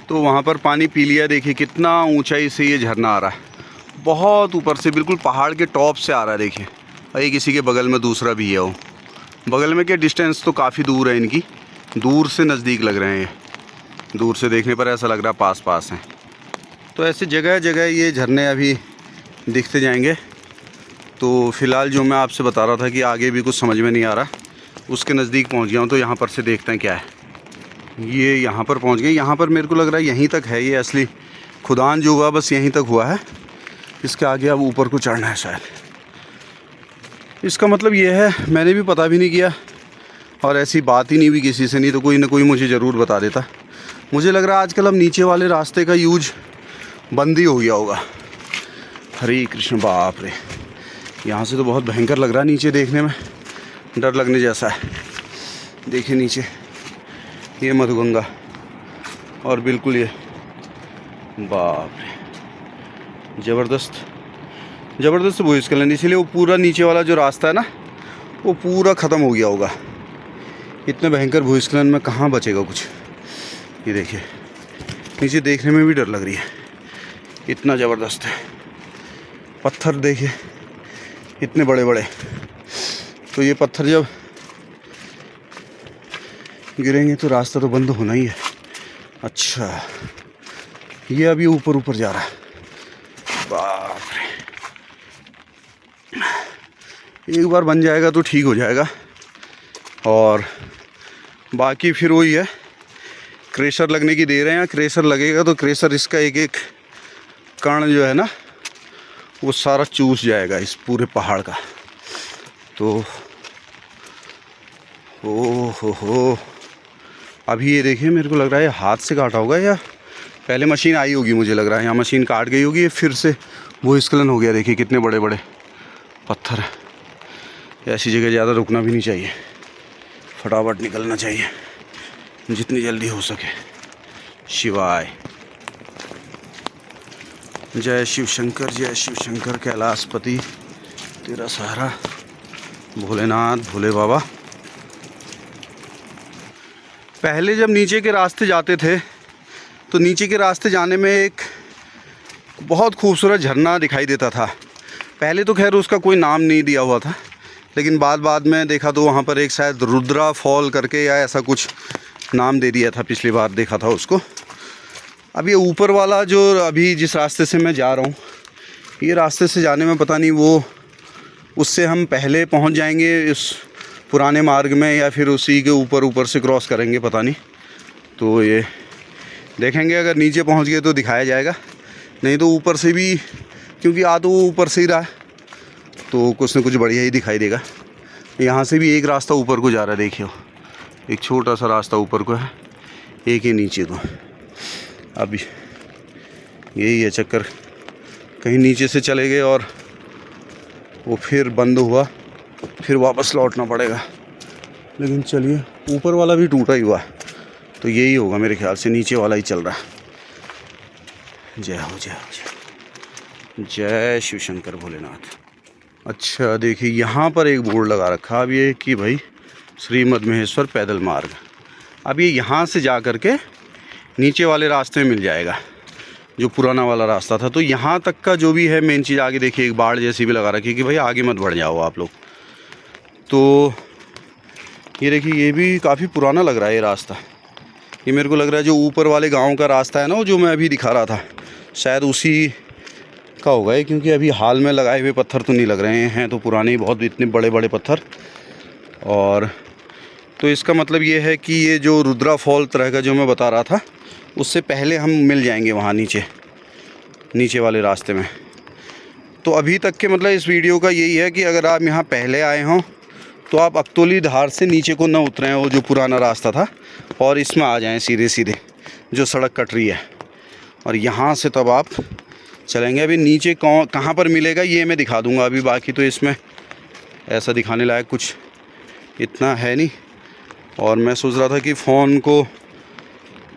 तो वहाँ पर पानी पी लिया। देखिए कितना ऊंचाई से ये झरना आ रहा है, बहुत ऊपर से, बिल्कुल पहाड़ के टॉप से आ रहा है। देखिए ये किसी के बगल में दूसरा भी है, वो बगल में क्या, डिस्टेंस तो काफ़ी दूर है इनकी, दूर से नज़दीक लग रहे हैं ये, दूर से देखने पर ऐसा लग रहा है पास पास हैं। तो ऐसे जगह जगह ये झरने अभी दिखते जाएंगे। तो फ़िलहाल जो मैं आपसे बता रहा था कि आगे भी कुछ समझ में नहीं आ रहा, उसके नज़दीक पहुंच गया हूं। तो यहाँ पर से देखते हैं क्या है। ये यहाँ पर पहुंच गए। यहाँ पर मेरे को लग रहा है यहीं तक है ये असली खुदान जो हुआ, बस यहीं तक हुआ है। इसके आगे अब ऊपर को चढ़ना है शायद। इसका मतलब ये है, मैंने भी पता भी नहीं किया और ऐसी बात ही नहीं हुई किसी से, नहीं तो कोई ना कोई मुझे ज़रूर बता देता। मुझे लग रहा है आजकल अब नीचे वाले रास्ते का यूज बंद ही हो गया होगा। हरे कृष्ण, बाप रे, यहाँ से तो बहुत भयंकर लग रहा है नीचे, देखने में डर लगने जैसा है। देखिए नीचे ये मधुगंगा और बिल्कुल ये, बाप रे, ज़बरदस्त ज़बरदस्त भूस्खलन। इसीलिए वो पूरा नीचे वाला जो रास्ता है ना, वो पूरा ख़त्म हो गया होगा। इतने भयंकर भूस्खलन में कहाँ बचेगा कुछ। ये देखिए नीचे देखने में भी डर लग रही है, इतना ज़बरदस्त है। पत्थर देखिए इतने बड़े बड़े। तो ये पत्थर जब गिरेंगे तो रास्ता तो बंद होना ही है। अच्छा, ये अभी ऊपर ऊपर जा रहा है, बाप रे। एक बार बन जाएगा तो ठीक हो जाएगा, और बाकी फिर वही है, क्रेशर लगने की देर है। यहाँ क्रेशर लगेगा तो क्रेशर इसका एक एक कण जो है ना, वो सारा चूस जाएगा इस पूरे पहाड़ का। तो ओ हो, अभी ये देखिए, मेरे को लग रहा है हाथ से काटा होगा या पहले मशीन आई होगी। मुझे लग रहा है यहाँ मशीन काट गई होगी, फिर से भूस्खलन हो गया। देखिए कितने बड़े बड़े पत्थर है। ऐसी जगह ज़्यादा रुकना भी नहीं चाहिए, फटाफट निकलना चाहिए जितनी जल्दी हो सके। शिवाय, जय शिव शंकर, जय शिव शंकर, कैलाशपति तेरा सहारा, भोलेनाथ भोले बाबा। पहले जब नीचे के रास्ते जाते थे तो नीचे के रास्ते जाने में एक बहुत खूबसूरत झरना दिखाई देता था। पहले तो खैर उसका कोई नाम नहीं दिया हुआ था, लेकिन बाद में देखा तो वहाँ पर एक शायद रुद्रा फॉल करके या ऐसा कुछ नाम दे दिया था, पिछली बार देखा था उसको। अब ये ऊपर वाला जो अभी जिस रास्ते से मैं जा रहा हूँ, ये रास्ते से जाने में पता नहीं वो उससे हम पहले पहुँच जाएंगे इस पुराने मार्ग में, या फिर उसी के ऊपर से क्रॉस करेंगे, पता नहीं। तो ये देखेंगे, अगर नीचे पहुँच गए तो दिखाया जाएगा, नहीं तो ऊपर से भी, क्योंकि आ तो ऊपर से ही रहा है तो कुछ न कुछ बढ़िया ही दिखाई देगा। यहाँ से भी एक रास्ता ऊपर को जा रहा है, देखिए एक छोटा सा रास्ता ऊपर को है, एक ही नीचे को। अभी यही है चक्कर, कहीं नीचे से चले गए और वो फिर बंद हुआ, फिर वापस लौटना पड़ेगा। लेकिन चलिए, ऊपर वाला भी टूटा ही हुआ, तो यही होगा मेरे ख्याल से, नीचे वाला ही चल रहा है। जय हो, जय हो, जय शिव शंकर भोलेनाथ। अच्छा देखिए, यहाँ पर एक बोर्ड लगा रखा अब ये कि भाई श्री मद्महेश्वर पैदल मार्ग। अब ये यहाँ से जा कर के नीचे वाले रास्ते में मिल जाएगा, जो पुराना वाला रास्ता था। तो यहाँ तक का जो भी है मेन चीज़, आगे देखिए एक बाड़ जैसी भी लगा रखी है कि भाई आगे मत बढ़ जाओ आप लोग। तो ये देखिए, ये भी काफ़ी पुराना लग रहा है ये रास्ता। ये मेरे को लग रहा है जो ऊपर वाले गांव का रास्ता है ना, वो जो मैं अभी दिखा रहा था, शायद उसी का होगा ये, क्योंकि अभी हाल में लगाए हुए पत्थर तो नहीं लग रहे हैं, तो पुराने ही बहुत, इतने बड़े बड़े पत्थर। और तो इसका मतलब ये है कि ये जो रुद्रा फॉल तरह का जो मैं बता रहा था, उससे पहले हम मिल जाएंगे वहाँ नीचे वाले रास्ते में। तो अभी तक के मतलब इस वीडियो का यही है कि अगर आप यहाँ पहले आए हों तो आप अक्तोली धार से नीचे को ना उतरें, वो जो पुराना रास्ता था, और इसमें आ जाएं सीधे सीधे जो सड़क कट रही है, और यहाँ से तब आप चलेंगे। अभी नीचे कहाँ पर मिलेगा ये मैं दिखा दूँगा अभी, बाकी तो इसमें ऐसा दिखाने लायक कुछ इतना है नहीं। और मैं सोच रहा था कि फ़ोन को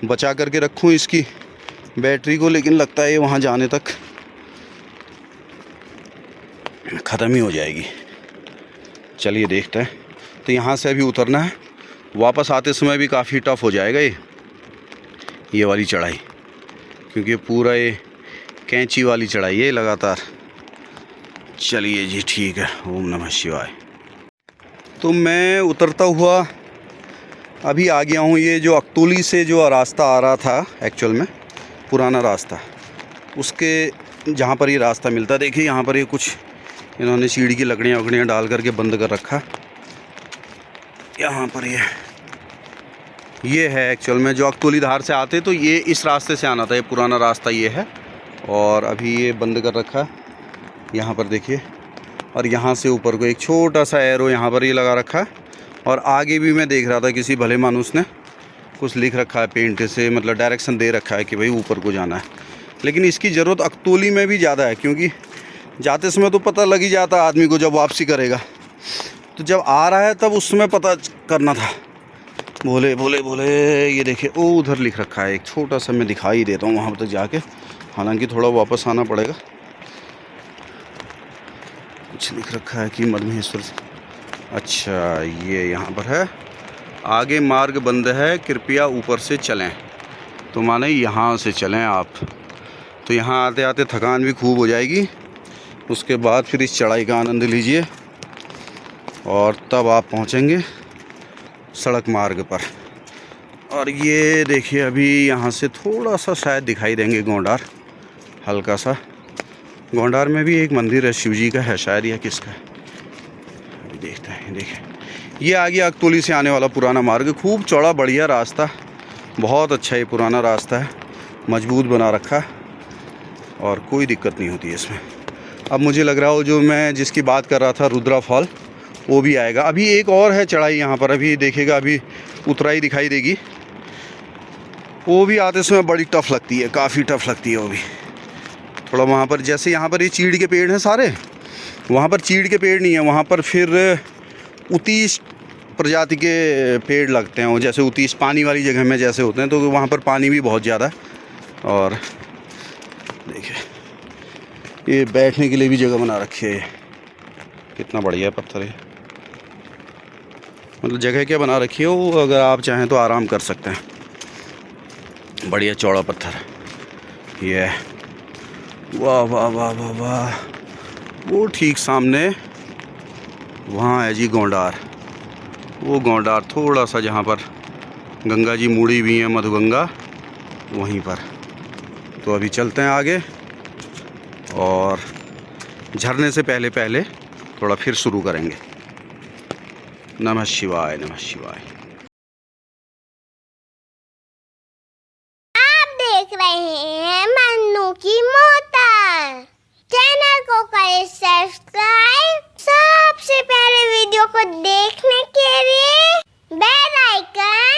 बचा करके रखूँ इसकी बैटरी को, लेकिन लगता है ये वहाँ जाने तक ख़त्म ही हो जाएगी। चलिए देखते हैं। तो यहाँ से अभी उतरना है, वापस आते समय भी काफ़ी टफ़ हो जाएगा ये वाली चढ़ाई। क्योंकि पूरा ये कैंची वाली चढ़ाई है लगातार। चलिए जी ठीक है, ओम नमः शिवाय। तो मैं उतरता हुआ अभी आ गया हूँ। ये जो अकतोली से जो रास्ता आ रहा था एक्चुअल में, पुराना रास्ता, उसके जहाँ पर ये रास्ता मिलता, देखिए यहाँ पर ये कुछ इन्होंने सीढ़ी की लकड़ियाँ डाल करके बंद कर रखा। यहाँ पर ये है एक्चुअल में जो अकतोली धार से आते तो ये इस रास्ते से आना था, ये पुराना रास्ता ये है। और अभी ये बंद कर रखा यहाँ पर देखिए। और यहाँ से ऊपर को एक छोटा सा एरो यहाँ पर ये लगा रखा। और आगे भी मैं देख रहा था किसी भले मानुस ने कुछ लिख रखा है पेंट से, मतलब डायरेक्शन दे रखा है कि भाई ऊपर को जाना है। लेकिन इसकी ज़रूरत अकतोली में भी ज़्यादा है, क्योंकि जाते समय तो पता लग ही जाता आदमी को जब वापसी करेगा। तो जब आ रहा है तब उस समय पता करना था। बोले बोले बोले ये देखिए, ओ उधर लिख रखा है एक छोटा सा, मैं दिखाई देता हूँ वहाँ तक जाके, हालांकि थोड़ा वापस आना पड़ेगा। कुछ लिख रखा है कि मधमेश्वर, अच्छा ये यहाँ पर है, आगे मार्ग बंद है, कृपया ऊपर से चलें। तो माने यहाँ से चलें आप। तो यहाँ आते आते थकान भी खूब हो जाएगी, उसके बाद फिर इस चढ़ाई का आनंद लीजिए और तब आप पहुँचेंगे सड़क मार्ग पर। और ये देखिए अभी यहाँ से थोड़ा सा शायद दिखाई देंगे गोंडार, हल्का सा। गोंडार में भी एक मंदिर है, शिव जी का है शायद, या किसका है, अभी देखते हैं। देखिए ये आ गया अकतोली से आने वाला पुराना मार्ग, खूब चौड़ा बढ़िया रास्ता, बहुत अच्छा ये पुराना रास्ता है, मजबूत बना रखा और कोई दिक्कत नहीं होती है इसमें। अब मुझे लग रहा हो जो मैं जिसकी बात कर रहा था रुद्रा फॉल, वो भी आएगा। अभी एक और है चढ़ाई यहाँ पर, अभी देखिएगा, अभी उतराई दिखाई देगी, वो भी आते समय बड़ी टफ़ लगती है, काफ़ी टफ़ लगती है वो भी। थोड़ा वहाँ पर जैसे यहाँ पर ये चीड़ के पेड़ हैं सारे, वहाँ पर चीड़ के पेड़ नहीं है, वहाँ पर फिर उतीस प्रजाति के पेड़ लगते हैं। वो जैसे उतीस पानी वाली जगह में जैसे होते हैं, तो वहाँ पर पानी भी बहुत ज़्यादा है। और देखिए ये बैठने के लिए भी जगह बना रखी है, कितना बढ़िया है पत्थर है, मतलब जगह क्या बना रखी है वो, अगर आप चाहें तो आराम कर सकते हैं। बढ़िया चौड़ा पत्थर ये है। वाह वाह वाह वाह वाह। वो ठीक सामने वहाँ है जी गोंडार, वो गोंडार थोड़ा सा जहाँ पर गंगा जी मुड़ी हुई हैं, मधुगंगा, वहीं पर। तो अभी चलते हैं आगे और झरने से पहले पहले थोड़ा फिर शुरू करेंगे। नमः शिवाय, नमः शिवाय। आप देख रहे हैं मन्नू की मोटर। चैनल को करें सब्सक्राइब। सबसे पहले वीडियो को देखने के लिए बेल आइकन